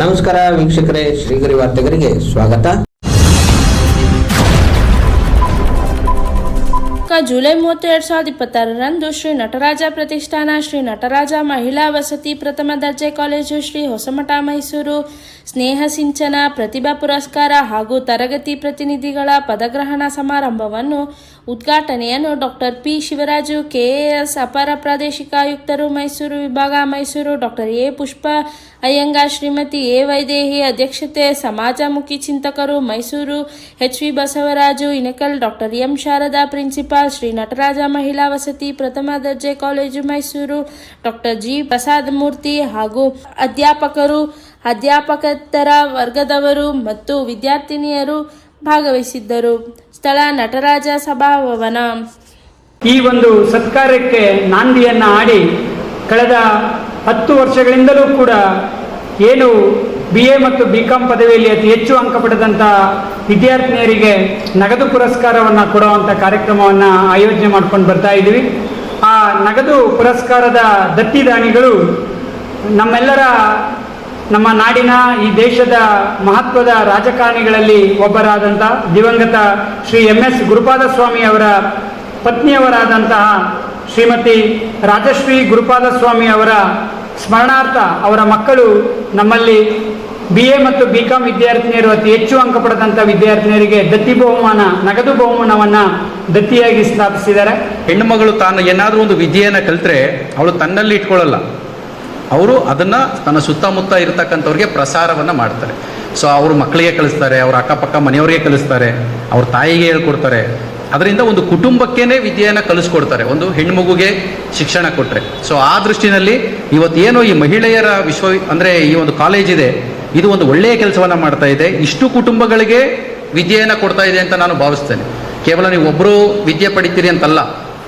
ನಮಸ್ಕಾರ ವೀಕ್ಷಕರೇ, ಶ್ರೀಗರಿ ವಾರ್ತೆಗರಿಗೆ ಸ್ವಾಗತ. ಜುಲೈ 32, 2026ರಂದು ಶ್ರೀ ನಟರಾಜ ಪ್ರತಿಷ್ಠಾನ, ಶ್ರೀ ನಟರಾಜ ಮಹಿಳಾ ವಸತಿ ಪ್ರಥಮ ದರ್ಜೆ ಕಾಲೇಜು, ಶ್ರೀ ಹೊಸಮಠ ಮೈಸೂರು ಸ್ನೇಹ ಸಿಂಚನ ಪ್ರತಿಭಾ ಪುರಸ್ಕಾರ ಹಾಗೂ ತರಗತಿ ಪ್ರತಿನಿಧಿಗಳ ಪದಗ್ರಹಣ ಸಮಾರಂಭವನ್ನು ಉದ್ಘಾಟನೆಯನ್ನು ಡಾಕ್ಟರ್ ಪಿ ಶಿವರಾಜು ಕೆಎಎಸ್ ಅಪರ ಪ್ರಾದೇಶಿಕ ಆಯುಕ್ತರು ಮೈಸೂರು ವಿಭಾಗ, Mysuru, doctor A Pushpa Iyengar, Shrimati A Vaidehi ಅಧ್ಯಕ್ಷತೆ, ಸಮಾಜಮುಖಿ ಚಿಂತಕರು ಮೈಸೂರು ಎಚ್ ವಿ ಬಸವರಾಜು ಇನಕಲ್, doctor M Sharada principal, Shri Nataraja ಮಹಿಳಾ ವಸತಿ ಪ್ರಥಮ ದರ್ಜೆ college Mysuru, doctor G Prasad Murthy ಹಾಗೂ ಅಧ್ಯಾಪಕರು, ಅಧ್ಯಾಪಕೇತರ ವರ್ಗದವರು ಮತ್ತು ವಿದ್ಯಾರ್ಥಿನಿಯರು ಭಾಗವಹಿಸಿದ್ದರು. ಸ್ಥಳ ನಟರಾಜ ಸಭಾಭವನ. ಈ ಒಂದು ಸತ್ಕಾರ್ಯಕ್ಕೆ ನಾಂದಿಯನ್ನ ಆಡಿ ಕಳೆದ 10 ವರ್ಷಗಳಿಂದಲೂ ಕೂಡ ಏನು BA ಮತ್ತು BCom ಪದವಿಯಲ್ಲಿ ಅತಿ ಹೆಚ್ಚು ಅಂಕ ಪಡೆದಂಥ ವಿದ್ಯಾರ್ಥಿನಿಯರಿಗೆ ನಗದು ಪುರಸ್ಕಾರವನ್ನು ಕೊಡುವಂಥ ಕಾರ್ಯಕ್ರಮವನ್ನು ಆಯೋಜನೆ ಮಾಡ್ಕೊಂಡು ಬರ್ತಾ ಇದ್ದೀವಿ. ಆ ನಗದು ಪುರಸ್ಕಾರದ ದತ್ತಿದಾನಿಗಳು ನಮ್ಮ ನಾಡಿನ ಈ ದೇಶದ ಮಹತ್ವದ ರಾಜಕಾರಣಿಗಳಲ್ಲಿ ಒಬ್ಬರಾದಂಥ ದಿವಂಗತ ಶ್ರೀ MS ಗುರುಪಾದ ಸ್ವಾಮಿ ಅವರ ಪತ್ನಿಯವರಾದಂತಹ ಶ್ರೀಮತಿ ರಾಜಶ್ರೀ ಗುರುಪಾದ ಸ್ವಾಮಿ ಅವರ ಸ್ಮರಣಾರ್ಥ ಅವರ ಮಕ್ಕಳು ನಮ್ಮಲ್ಲಿ BA ಮತ್ತು BCom ವಿದ್ಯಾರ್ಥಿನಿಯರು ಅತಿ ಹೆಚ್ಚು ಅಂಕ ಪಡೆದಂಥ ವಿದ್ಯಾರ್ಥಿನಿಯರಿಗೆ ದತ್ತಿ ಬಹುಮಾನ, ನಗದು ಬಹುಮಾನವನ್ನು ದತ್ತಿಯಾಗಿ ಸ್ಥಾಪಿಸಿದ್ದಾರೆ. ಹೆಣ್ಣುಮಗಳು ತಾನು ಏನಾದರೂ ಒಂದು ವಿದ್ಯೆಯನ್ನು ಕಲಿತ್ರೆ ಅವಳು ತನ್ನಲ್ಲಿ ಇಟ್ಕೊಳ್ಳಲ್ಲ, ಅವರು ಅದನ್ನು ತನ್ನ ಸುತ್ತಮುತ್ತ ಇರತಕ್ಕಂಥವ್ರಿಗೆ ಪ್ರಸಾರವನ್ನು ಮಾಡ್ತಾರೆ. ಸೊ ಅವರು ಮಕ್ಕಳಿಗೆ ಕಲಿಸ್ತಾರೆ, ಅವ್ರ ಅಕ್ಕಪಕ್ಕ ಮನೆಯವರಿಗೆ ಕಲಿಸ್ತಾರೆ, ಅವ್ರ ತಾಯಿಗೆ ಹೇಳ್ಕೊಡ್ತಾರೆ. ಅದರಿಂದ ಒಂದು ಕುಟುಂಬಕ್ಕೇನೆ ವಿದ್ಯೆಯನ್ನು ಕಲಿಸ್ಕೊಡ್ತಾರೆ, ಒಂದು ಹೆಣ್ಮಗುಗೆ ಶಿಕ್ಷಣ ಕೊಟ್ಟರೆ. ಸೊ ಆ ದೃಷ್ಟಿನಲ್ಲಿ ಇವತ್ತೇನು ಈ ಮಹಿಳೆಯರ ಅಂದರೆ ಈ ಒಂದು ಕಾಲೇಜ್ ಇದೆ, ಇದು ಒಂದು ಒಳ್ಳೆಯ ಕೆಲಸವನ್ನು ಮಾಡ್ತಾ ಇದೆ. ಇಷ್ಟು ಕುಟುಂಬಗಳಿಗೆ ವಿದ್ಯೆಯನ್ನು ಕೊಡ್ತಾ ಇದೆ ಅಂತ ನಾನು ಭಾವಿಸ್ತೇನೆ. ಕೇವಲ ನೀವು ಒಬ್ಬರು ವಿದ್ಯೆ ಪಡಿತೀರಿ ಅಂತಲ್ಲ,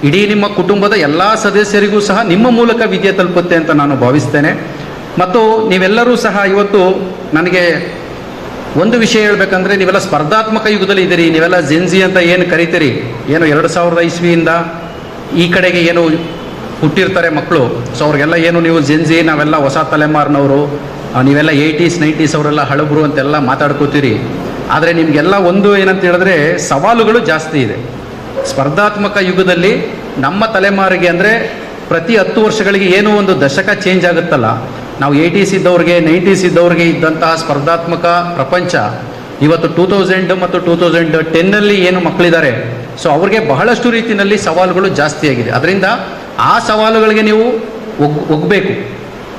ಇಡೀ ನಿಮ್ಮ ಕುಟುಂಬದ ಎಲ್ಲ ಸದಸ್ಯರಿಗೂ ಸಹ ನಿಮ್ಮ ಮೂಲಕ ವಿದ್ಯೆ ತಲುಪುತ್ತೆ ಅಂತ ನಾನು ಭಾವಿಸ್ತೇನೆ. ಮತ್ತು ನೀವೆಲ್ಲರೂ ಸಹ ಇವತ್ತು ನನಗೆ ಒಂದು ವಿಷಯ ಹೇಳ್ಬೇಕಂದ್ರೆ, ನೀವೆಲ್ಲ ಸ್ಪರ್ಧಾತ್ಮಕ ಯುಗದಲ್ಲಿ ಇದ್ದೀರಿ. ನೀವೆಲ್ಲ ಜೆನ್ಜಿ ಅಂತ ಏನು ಕರಿತೀರಿ, ಏನು 2000 ಇಸ್ವಿಯಿಂದ ಈ ಕಡೆಗೆ ಏನು ಹುಟ್ಟಿರ್ತಾರೆ ಮಕ್ಕಳು, ಸೊ ಅವ್ರಿಗೆಲ್ಲ ಏನು ನೀವು ಜೆನ್ಜಿ, ನಾವೆಲ್ಲ ಹೊಸ ತಲೆಮಾರಿನವರು, ನೀವೆಲ್ಲ 80s 90s ಅವರೆಲ್ಲ ಹಳಬರು ಅಂತೆಲ್ಲ ಮಾತಾಡ್ಕೋತೀರಿ. ಆದರೆ ನಿಮಗೆಲ್ಲ ಒಂದು ಏನಂತ ಹೇಳಿದ್ರೆ ಸವಾಲುಗಳು ಜಾಸ್ತಿ ಇದೆ. ಸ್ಪರ್ಧಾತ್ಮಕ ಯುಗದಲ್ಲಿ ನಮ್ಮ ತಲೆಮಾರಿಗೆ ಅಂದರೆ ಪ್ರತಿ 10 ವರ್ಷಗಳಿಗೆ ಏನೋ ಒಂದು ದಶಕ ಚೇಂಜ್ ಆಗುತ್ತಲ್ಲ, ನಾವು 80s ಇದ್ದವ್ರಿಗೆ 90s ಇದ್ದವ್ರಿಗೆ ಇದ್ದಂತಹ ಸ್ಪರ್ಧಾತ್ಮಕ ಪ್ರಪಂಚ ಇವತ್ತು 2000 ಮತ್ತು 2010ನಲ್ಲಿ ಏನು ಮಕ್ಕಳಿದ್ದಾರೆ, ಸೊ ಅವ್ರಿಗೆ ಬಹಳಷ್ಟು ರೀತಿಯಲ್ಲಿ ಸವಾಲುಗಳು ಜಾಸ್ತಿ ಆಗಿದೆ. ಅದರಿಂದ ಆ ಸವಾಲುಗಳಿಗೆ ನೀವು ಒಗ್ಬೇಕು,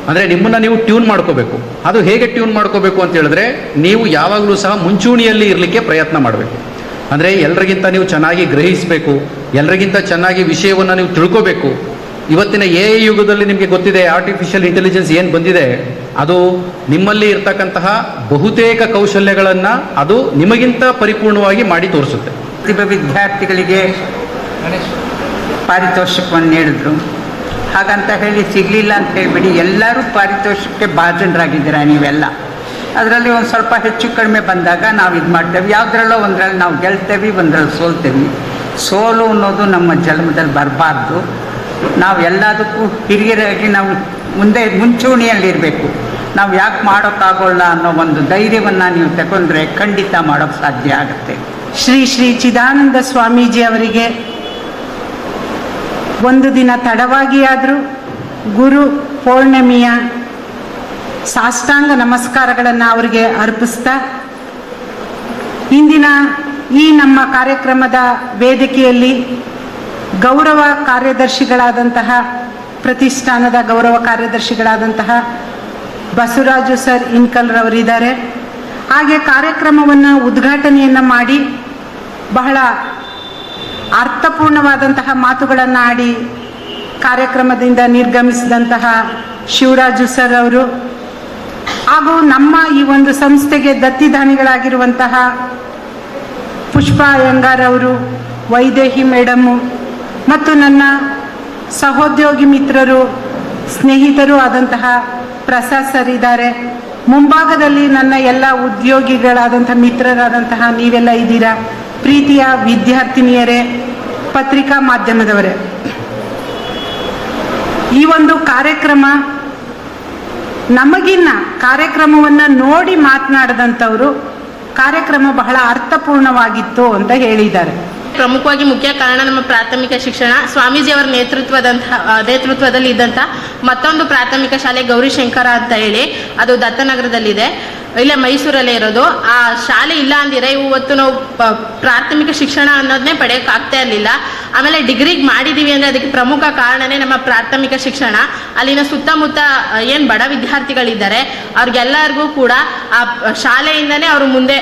ಅಂದರೆ ನಿಮ್ಮನ್ನು ನೀವು ಟ್ಯೂನ್ ಮಾಡ್ಕೋಬೇಕು. ಅದು ಹೇಗೆ ಟ್ಯೂನ್ ಮಾಡ್ಕೋಬೇಕು ಅಂತ ಹೇಳಿದ್ರೆ, ನೀವು ಯಾವಾಗಲೂ ಸಹ ಮುಂಚೂಣಿಯಲ್ಲಿ ಇರಲಿಕ್ಕೆ ಪ್ರಯತ್ನ ಮಾಡಬೇಕು. ಅಂದರೆ ಎಲ್ರಿಗಿಂತ ನೀವು ಚೆನ್ನಾಗಿ ಗ್ರಹಿಸಬೇಕು, ಎಲ್ರಿಗಿಂತ ಚೆನ್ನಾಗಿ ವಿಷಯವನ್ನು ನೀವು ತಿಳ್ಕೋಬೇಕು. ಇವತ್ತಿನ AI ಯುಗದಲ್ಲಿ ನಿಮಗೆ ಗೊತ್ತಿದೆ, ಆರ್ಟಿಫಿಷಿಯಲ್ ಇಂಟೆಲಿಜೆನ್ಸ್ ಏನು ಬಂದಿದೆ, ಅದು ನಿಮ್ಮಲ್ಲಿ ಇರ್ತಕ್ಕಂತಹ ಬಹುತೇಕ ಕೌಶಲ್ಯಗಳನ್ನು ಅದು ನಿಮಗಿಂತ ಪರಿಪೂರ್ಣವಾಗಿ ಮಾಡಿ ತೋರಿಸುತ್ತೆ. ಪ್ರತಿಭಾ ವಿದ್ಯಾರ್ಥಿಗಳಿಗೆ ಪಾರಿತೋಷಿಕವನ್ನು ನೀಡಿದ್ರು. ಹಾಗಂತ ಹೇಳಿ ಸಿಗಲಿಲ್ಲ ಅಂತ ಹೇಳಿಬಿಡಿ ಎಲ್ಲರೂ ಪಾರಿತೋಷಕ್ಕೆ ಭಾಜನರಾಗಿದ್ದೀರಾ ನೀವೆಲ್ಲ. ಅದರಲ್ಲಿ ಒಂದು ಸ್ವಲ್ಪ ಹೆಚ್ಚು ಕಡಿಮೆ ಬಂದಾಗ ನಾವು ಇದು ಮಾಡ್ತೇವೆ, ಯಾವುದ್ರಲ್ಲೋ ಒಂದರಲ್ಲಿ ನಾವು ಗೆಲ್ತೇವೆ, ಒಂದರಲ್ಲಿ ಸೋಲ್ತೇವೆ. ಸೋಲು ಅನ್ನೋದು ನಮ್ಮ ಜನ್ಮದಲ್ಲಿ ಬರಬಾರ್ದು. ನಾವು ಎಲ್ಲದಕ್ಕೂ ಹಿರಿಯರಾಗಿ ನಾವು ಮುಂಚೂಣಿಯಲ್ಲಿರಬೇಕು. ನಾವು ಯಾಕೆ ಮಾಡೋಕ್ಕಾಗೋಲ್ಲ ಅನ್ನೋ ಒಂದು ಧೈರ್ಯವನ್ನು ನೀವು ತಗೊಂಡ್ರೆ ಖಂಡಿತ ಮಾಡೋಕ್ಕೆ ಸಾಧ್ಯ ಆಗುತ್ತೆ. ಶ್ರೀ ಚಿದಾನಂದ ಸ್ವಾಮೀಜಿ ಅವರಿಗೆ ಒಂದು ದಿನ ತಡವಾಗಿಯಾದರೂ ಗುರು ಪೌರ್ಣಮಿಯ ಸಾಷ್ಟಾಂಗ ನಮಸ್ಕಾರಗಳನ್ನು ಅವರಿಗೆ ಅರ್ಪಿಸ್ತಾ, ಇಂದಿನ ಈ ನಮ್ಮ ಕಾರ್ಯಕ್ರಮದ ವೇದಿಕೆಯಲ್ಲಿ ಗೌರವ ಕಾರ್ಯದರ್ಶಿಗಳಾದಂತಹ ಪ್ರತಿಷ್ಠಾನದ ಗೌರವ ಕಾರ್ಯದರ್ಶಿಗಳಾದಂತಹ ಬಸವರಾಜು ಸರ್ ಇನ್ಕಲ್ರವರಿದ್ದಾರೆ. ಹಾಗೆ ಕಾರ್ಯಕ್ರಮವನ್ನು ಉದ್ಘಾಟನೆಯನ್ನು ಮಾಡಿ ಬಹಳ ಅರ್ಥಪೂರ್ಣವಾದಂತಹ ಮಾತುಗಳನ್ನು ಆಡಿ ಕಾರ್ಯಕ್ರಮದಿಂದ ನಿರ್ಗಮಿಸಿದಂತಹ ಶಿವರಾಜು ಸರ್ ಅವರು, ಹಾಗೂ ನಮ್ಮ ಈ ಒಂದು ಸಂಸ್ಥೆಗೆ ದತ್ತಿದಾನಿಗಳಾಗಿರುವಂತಹ ಪುಷ್ಪ ಅಯ್ಯಂಗಾರ್ ಅವರು, ವೈದೇಹಿ ಮೇಡಮ್ಮು ಮತ್ತು ನನ್ನ ಸಹೋದ್ಯೋಗಿ ಮಿತ್ರರು, ಸ್ನೇಹಿತರು ಆದಂತಹ ಪ್ರಸಾದ್ ಸರ್ ಇದ್ದಾರೆ. ಮುಂಭಾಗದಲ್ಲಿ ನನ್ನ ಎಲ್ಲ ಉದ್ಯೋಗಿಗಳಾದಂಥ ಮಿತ್ರರಾದಂತಹ ನೀವೆಲ್ಲ ಇದ್ದೀರಾ. ಪ್ರೀತಿಯ ವಿದ್ಯಾರ್ಥಿನಿಯರೇ, ಪತ್ರಿಕಾ ಮಾಧ್ಯಮದವರೇ, ಈ ಒಂದು ಕಾರ್ಯಕ್ರಮ ನಮಗಿನ್ನ ಕಾರ್ಯಕ್ರಮವನ್ನು ನೋಡಿ ಮಾತನಾಡಿದಂಥವರು ಕಾರ್ಯಕ್ರಮ ಬಹಳ ಅರ್ಥಪೂರ್ಣವಾಗಿತ್ತು ಅಂತ ಹೇಳಿದ್ದಾರೆ. ಪ್ರಮುಖವಾಗಿ ಮುಖ್ಯ ಕಾರಣ ನಮ್ಮ ಪ್ರಾಥಮಿಕ ಶಿಕ್ಷಣ ಸ್ವಾಮೀಜಿಯವರ ನೇತೃತ್ವದಲ್ಲಿ ಇದ್ದಂಥ ಮತ್ತೊಂದು ಪ್ರಾಥಮಿಕ ಶಾಲೆ ಗೌರಿಶಂಕರ ಅಂತ ಹೇಳಿ, ಅದು ದತ್ತನಗರದಲ್ಲಿದೆ, ಇಲ್ಲೇ ಮೈಸೂರಲ್ಲೇ ಇರೋದು. ಆ ಶಾಲೆ ಇಲ್ಲ ಅಂದಿರೆ ಇವತ್ತು ನಾವು ಪ್ರಾಥಮಿಕ ಶಿಕ್ಷಣ ಅನ್ನೋದನ್ನೇ ಪಡೆಯೋಕ್ಕಾಗ್ತಾ ಇರಲಿಲ್ಲ. ಆಮೇಲೆ ಡಿಗ್ರಿಗೆ ಮಾಡಿದ್ದೀವಿ ಅಂದರೆ ಅದಕ್ಕೆ ಪ್ರಮುಖ ಕಾರಣನೇ ನಮ್ಮ ಪ್ರಾಥಮಿಕ ಶಿಕ್ಷಣ. ಅಲ್ಲಿನ ಸುತ್ತಮುತ್ತ ಏನು ಬಡ ವಿದ್ಯಾರ್ಥಿಗಳಿದ್ದಾರೆ ಅವ್ರಿಗೆಲ್ಲರಿಗೂ ಕೂಡ ಆ ಶಾಲೆಯಿಂದನೇ ಅವರು ಮುಂದೆ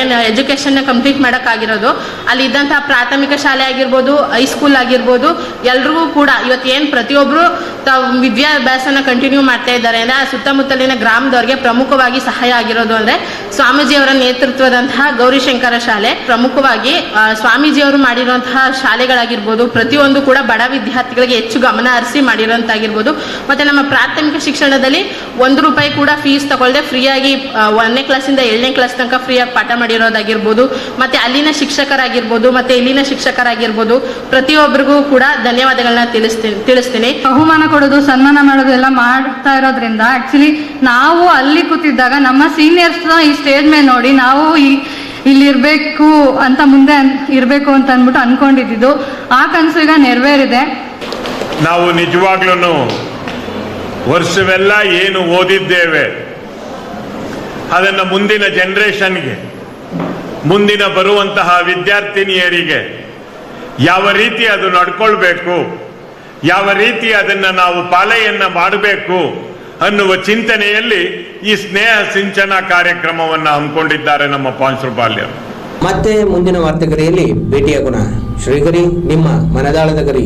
ಏನು ಎಜುಕೇಷನ್ನ ಕಂಪ್ಲೀಟ್ ಮಾಡೋಕ್ಕಾಗಿರೋದು. ಅಲ್ಲಿ ಇದ್ದಂಥ ಪ್ರಾಥಮಿಕ ಶಾಲೆ ಆಗಿರ್ಬೋದು, ಹೈಸ್ಕೂಲ್ ಆಗಿರ್ಬೋದು, ಎಲ್ರಿಗೂ ಕೂಡ ಇವತ್ತು ಏನು ಪ್ರತಿಯೊಬ್ಬರು ತಾವು ವಿದ್ಯಾಭ್ಯಾಸನ ಕಂಟಿನ್ಯೂ ಮಾಡ್ತಾ ಇದ್ದಾರೆ ಅಂದರೆ ಆ ಸುತ್ತಮುತ್ತಲಿನ ಗ್ರಾಮದವ್ರಿಗೆ ಪ್ರಮುಖವಾಗಿ ಸಹಾಯ ಆಗಿರೋದು ಅಂದರೆ ಸ್ವಾಮೀಜಿಯವರ ನೇತೃತ್ವದಂತಹ ಗೌರಿಶಂಕರ ಶಾಲೆ. ಪ್ರಮುಖವಾಗಿ ಸ್ವಾಮೀಜಿಯವರು ಮಾಡಿರುವಂತಹ ಶಾಲೆಗಳಾಗಿರ್ಬೋದು, ಪ್ರತಿಯೊಂದು ಕೂಡ ಬಡ ವಿದ್ಯಾರ್ಥಿಗಳಿಗೆ ಹೆಚ್ಚು ಗಮನ ಹರಿಸಿ ಮಾಡಿರೋಂತಾಗಿರ್ಬೋದು. ಮತ್ತು ನಮ್ಮ ಪ್ರಾಥಮಿಕ ಶಿಕ್ಷಣದಲ್ಲಿ ₹1 ಕೂಡ ಫೀಸ್ ತಗೊಳ್ಳದೆ ಫ್ರೀಯಾಗಿ 1ನೇ ಕ್ಲಾಸಿಂದ 7ನೇ ಕ್ಲಾಸ್ ತನಕ ಫ್ರೀಯಾಗಿ ಪಾಠ ಮಾಡಿರೋದಾಗಿರ್ಬೋದು. ಮತ್ತು ಅಲ್ಲಿನ ಶಿಕ್ಷಕರಾಗಿರ್ಬೋದು ಮತ್ತು ಇಲ್ಲಿನ ಶಿಕ್ಷಕರಾಗಿರ್ಬೋದು ಪ್ರತಿಯೊಬ್ಬರಿಗೂ ಕೂಡ ಧನ್ಯವಾದಗಳನ್ನ ತಿಳಿಸ್ತೀನಿ. ಬಹುಮಾನ ಕೊಡೋದು, ಸನ್ಮಾನ ಮಾಡೋದು ಎಲ್ಲ ಮಾಡ್ತಾ ಇರೋದ್ರಿಂದ ಆಕ್ಚುಲಿ ನಾವು ಅಲ್ಲಿ ಕೂತಿದ್ದಾಗ ನಮ್ಮ ಸೀನಿಯರ್ಸ್ ಈ ಸ್ಟೇಜ್ ಮೇಲೆ ನೋಡಿ ನಾವು ಇಲ್ಲಿರ್ಬೇಕು ಅಂತ ಮುಂದೆ ಇರಬೇಕು ಅಂತ ಅಂದ್ಬಿಟ್ಟು ಅನ್ಕೊಂಡಿದ್ದು ಆ ಕನಸು ಈಗ ನೆರವೇರಿದೆ. ನಾವು ನಿಜವಾಗ್ಲೂ ವರ್ಷವೆಲ್ಲ ಏನು ಓದಿದ್ದೇವೆ ಅದನ್ನು ಮುಂದಿನ ಜನರೇಷನ್ಗೆ, ಮುಂದಿನ ಬರುವಂತಹ ವಿದ್ಯಾರ್ಥಿನಿಯರಿಗೆ ಯಾವ ರೀತಿ ಅದು ನಡ್ಕೊಳ್ಬೇಕು, ಯಾವ ರೀತಿ ಅದನ್ನು ನಾವು ಪಾಲನೆಯನ್ನ ಮಾಡಬೇಕು ಅನ್ನುವ ಚಿಂತನೆಯಲ್ಲಿ ಈ ಸ್ನೇಹ ಸಿಂಚನ ಕಾರ್ಯಕ್ರಮವನ್ನು ಹಮ್ಮಿಕೊಂಡಿದ್ದಾರೆ ನಮ್ಮ ಪ್ರಾಂಶುಪಾಲ್ಯರು. ಮತ್ತೆ ಮುಂದಿನ ವಾರ್ತೆಗರಿಯಲ್ಲಿ ಭೇಟಿಯಾಗೋಣ. ಶ್ರೀಗರಿ, ನಿಮ್ಮ ಮನದಾಳದ ಗರಿ.